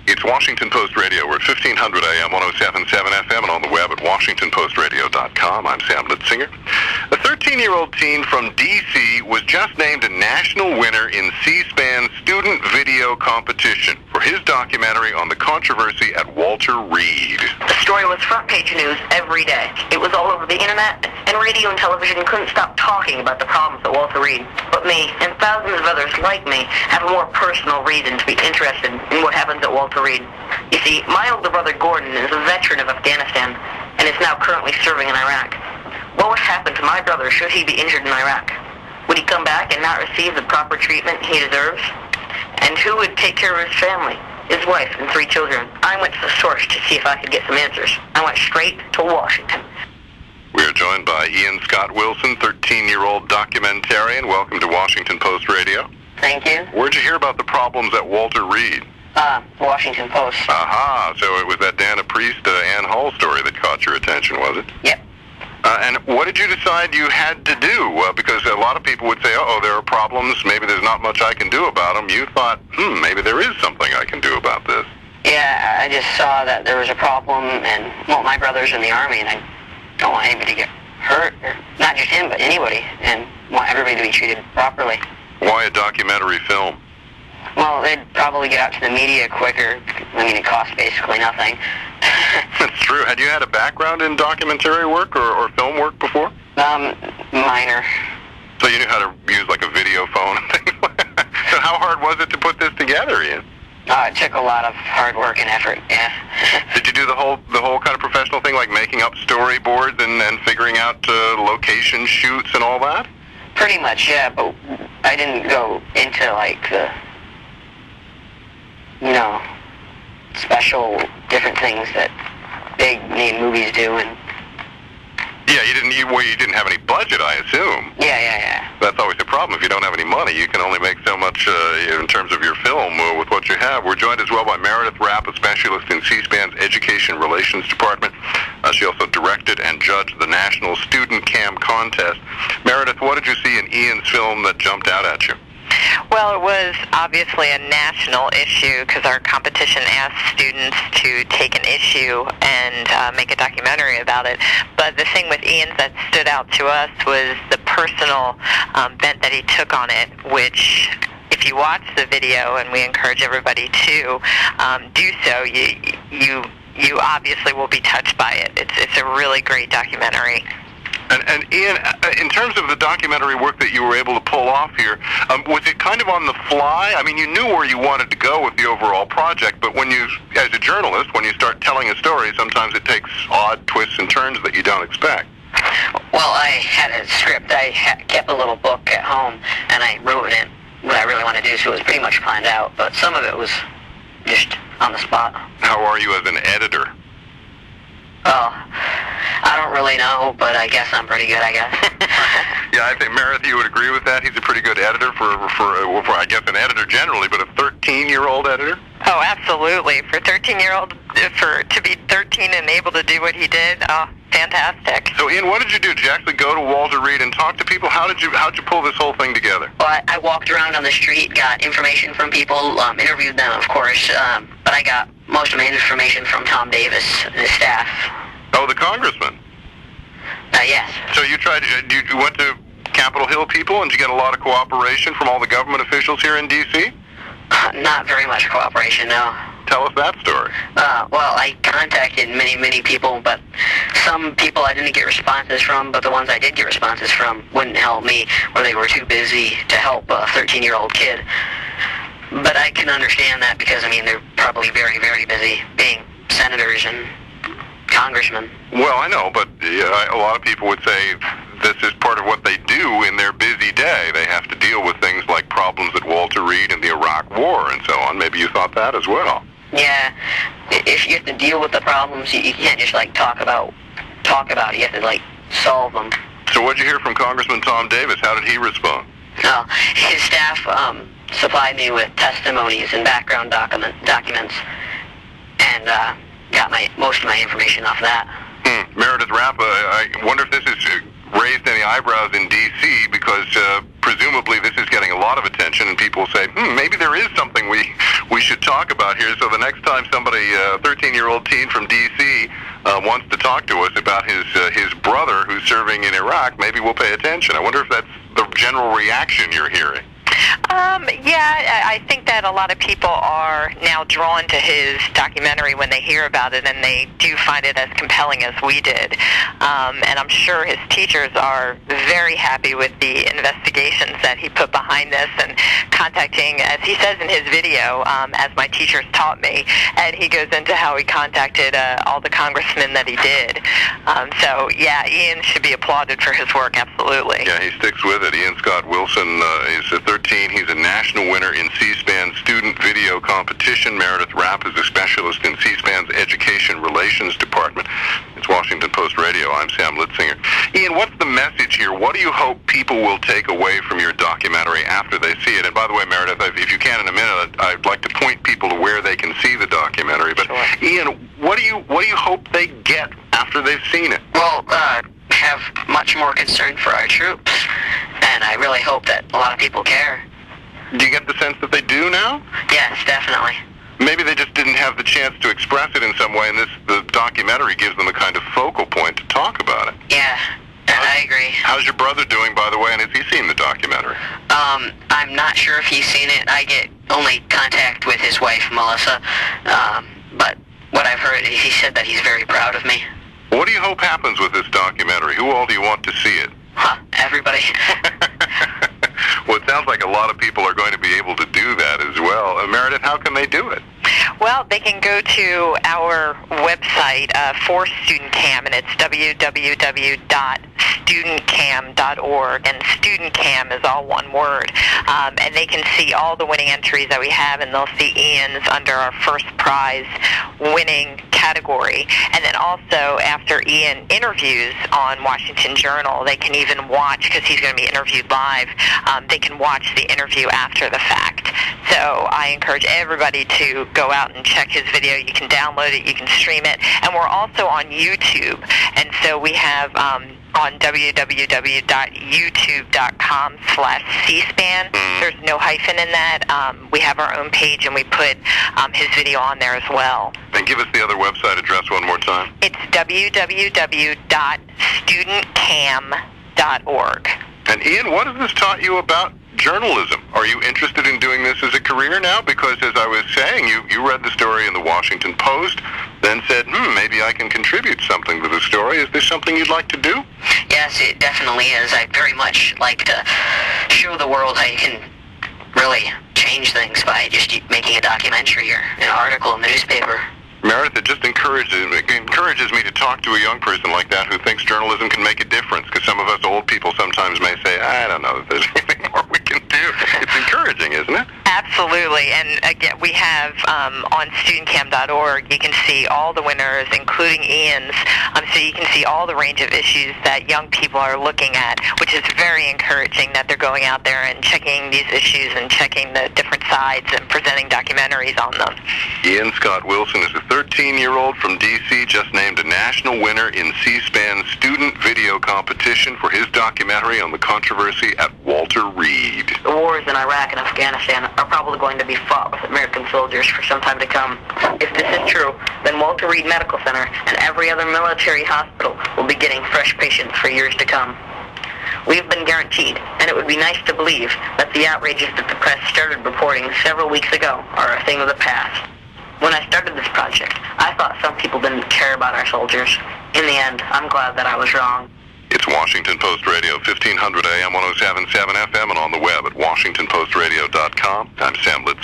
It's Washington Post Radio. We're at 1500 AM, 107.7 FM, and on the web at WashingtonPostRadio.com. I'm Sam Litzinger. A 13-year-old teen from D.C. was just named a national winner in C-SPAN's student video competition for his documentary on the controversy at Walter Reed. The story was front page news every day. It was all over the internet, and radio and television couldn't stop talking about the problems at Walter Reed. But me, and thousands of others like me, have a more personal reason to be interested in what happens at Walter Reed. You see, my older brother Gordon is a veteran of Afghanistan and is now currently serving in Iraq. What would happen to my brother should he be injured in Iraq? Would he come back and not receive the proper treatment he deserves? And who would take care of his family, his wife, and 3 children? I went to the source to see if I could get some answers. I went straight to Washington. We are joined by Ian Scott Wilson, 13-year-old documentarian. Welcome to Washington Post Radio. Thank you. Where'd you hear about the problems at Walter Reed? Washington Post. Aha, so it was that Dana Priest, Ann Hall story that caught your attention, was it? Yep. And what did you decide you had to do? Because a lot of people would say, oh, there are problems, maybe there's not much I can do about them. You thought, maybe there is something I can do about this. Yeah, I just saw that there was a problem, and, well, my brother's in the Army, and I don't want anybody to get hurt, or not just him, but anybody, and want everybody to be treated properly. Why a documentary film? Well, they'd probably get out to the media quicker. I mean, it costs basically nothing. That's true. Had you had a background in documentary work or film work before? Minor. So you knew how to use like a video phone and things like that? So how hard was it to put this together, Ian? It took a lot of hard work and effort, yeah. Did you do the whole kind of professional thing, like making up storyboards and figuring out location shoots and all that? Pretty much, yeah, but I didn't go into, like, the, special different things that big name movies do, and... Yeah, you didn't have any budget, I assume. Yeah. That's always the problem. If you don't have any money, you can only make so much in terms of your film with what you have. We're joined as well by Meredith Rapp, a specialist in C-SPAN's Education Relations Department. She also directed and judged the National Student Cam Contest. Meredith, what did you see in Ian's film that jumped out at you? Well, it was obviously a national issue because our competition asked students to take an issue and make a documentary about it. But the thing with Ian's that stood out to us was the personal bent that he took on it, which, if you watch the video, and we encourage everybody to do so, you obviously will be touched by it. It's a really great documentary. And Ian, in terms of the documentary work that you were able to pull off here, was it kind of on the fly? I mean, you knew where you wanted to go with the overall project, but when you, as a journalist, when you start telling a story, sometimes it takes odd twists and turns that you don't expect. Well, I had a script. I kept a little book at home, and I wrote in what I really wanted to do, so it was pretty much planned out, but some of it was just on the spot. How are you as an editor? Well, I don't really know, but I guess I'm pretty good, I guess. Yeah, I think, Meredith, you would agree with that? He's a pretty good editor for I guess, an editor generally, but a 13-year-old editor? Oh, absolutely. For 13-year-old, to be 13 and able to do what he did, fantastic. So, Ian, what did you do? Did you actually go to Walter Reed and talk to people? How'd you pull this whole thing together? Well, I walked around on the street, got information from people, interviewed them, of course, but I got most of my information from Tom Davis and his staff. Oh, the congressman? Yes. So you went to Capitol Hill people, and did you get a lot of cooperation from all the government officials here in D.C.? Not very much cooperation, no. Tell us that story. Well, I contacted many people, but some people I didn't get responses from, but the ones I did get responses from wouldn't help me, or they were too busy to help a 13-year-old kid. But I can understand that because, I mean, they're probably very, very busy being senators and congressmen. Well, I know, but a lot of people would say this is part of what they do in their busy day. They have to deal with things like problems at Walter Reed and the Iraq War and so on. Maybe you thought that as well. Yeah, if you have to deal with the problems, you can't just, like, talk about it. You have to, like, solve them. So what did you hear from Congressman Tom Davis? How did he respond? No, his staff supplied me with testimonies and background documents, and got most of my information off that. Meredith Rapp, I wonder if this has raised any eyebrows in D.C., because presumably this is getting a lot of attention, and people say, maybe there is something we should talk about here. So the next time somebody, a 13-year-old teen from D.C., wants to talk to us about his brother who's serving in Iraq, maybe we'll pay attention. I wonder if that's the general reaction you're hearing. Yeah, I think that a lot of people are now drawn to his documentary when they hear about it, and they do find it as compelling as we did. And I'm sure his teachers are very happy with the investigations that he put behind this and contacting, as he says in his video, as my teachers taught me, and he goes into how he contacted all the congressmen that he did. So, yeah, Ian should be applauded for his work, absolutely. Yeah, he sticks with it. Ian Scott Wilson is a 13. He's a national winner in C-SPAN student video competition. Meredith Rapp is a specialist in C-SPAN's Education Relations Department. It's Washington Post Radio. I'm Sam Litzinger. Ian, what's the message here? What do you hope people will take away from your documentary after they see it? And by the way, Meredith, if you can in a minute, I'd like to point people to where they can see the documentary. But sure. Ian, what do you hope they get after they've seen it? Well, have much more concern for our troops, and I really hope that a lot of people care. Do you get the sense that they do now? Yes, definitely. Maybe they just didn't have the chance to express it in some way, and the documentary gives them a kind of focal point to talk about it. Yeah, and I agree. How's your brother doing, by the way, and has he seen the documentary? I'm not sure if he's seen it. I get only contact with his wife, Melissa, but what I've heard, he said that he's very proud of me. What do you hope happens with this documentary? Who all do you want to see it? Everybody. Well, it sounds like a lot of people are going to be able to do that as well. Meredith, how can they do it? Well, they can go to our website for StudentCam, and it's www.studentcam.org, and StudentCam is all one word. And they can see all the winning entries that we have, and they'll see Ian's under our first prize winning category. And then also, after Ian interviews on Washington Journal, they can even watch, because he's going to be interviewed live, they can watch the interview after the fact. So I encourage everybody to go out and check his video. You can download it, you can stream it, and we're also on YouTube. And so we have on www.youtube.com/cspan. There's no hyphen in that. We have our own page, and we put his video on there as well. And give us the other website address one more time. It's www.studentcam.org. And Ian, what has this taught you about journalism? Are you interested in doing this as a career now? Because as I was saying, you read the story in the Washington Post, then said, maybe I can contribute something to the story. Is this something you'd like to do? Yes, it definitely is. I'd very much like to show the world how you can really change things by just making a documentary or an article in the newspaper. Meredith, it just encourages me to talk to a young person like that who thinks journalism can make a difference, because some of us old people sometimes may say, I don't know if there's anything more we can do. It's encouraging, isn't it? Absolutely. And again, we have on studentcam.org, you can see all the winners, including Ian's, so you can see all the range of issues that young people are looking at, which is very encouraging that they're going out there and checking these issues and checking the different sides and presenting documentaries on them. Ian Scott Wilson is a 13-year-old from D.C., just named a national winner in C-SPAN's student video competition for his documentary on the controversy at Walter Reed. The wars in Iraq and Afghanistan are probably going to be fought with American soldiers for some time to come. If this is true, then Walter Reed Medical Center and every other military hospital will be getting fresh patients for years to come. We've been guaranteed, and it would be nice to believe that the outrages that the press started reporting several weeks ago are a thing of the past. When I started this project, I thought some people didn't care about our soldiers. In the end, I'm glad that I was wrong. It's Washington Post Radio, 1500 AM, 107.7 FM, and on the web at WashingtonPostRadio.com. I'm Sam Litzinger.